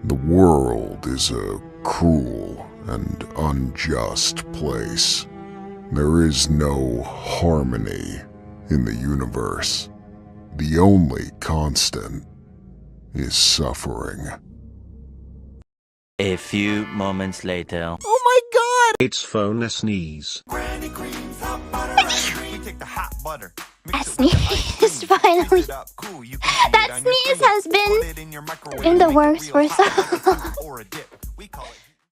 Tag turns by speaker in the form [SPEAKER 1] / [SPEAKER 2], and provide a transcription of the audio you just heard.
[SPEAKER 1] The world is a cruel and unjust place. There is no harmony in the universe. The only constant is suffering.
[SPEAKER 2] A few moments later.
[SPEAKER 3] Oh my god!
[SPEAKER 4] It's Fauna sneeze.
[SPEAKER 5] A
[SPEAKER 6] sneeze, finally. That sneeze has been in the works for so long.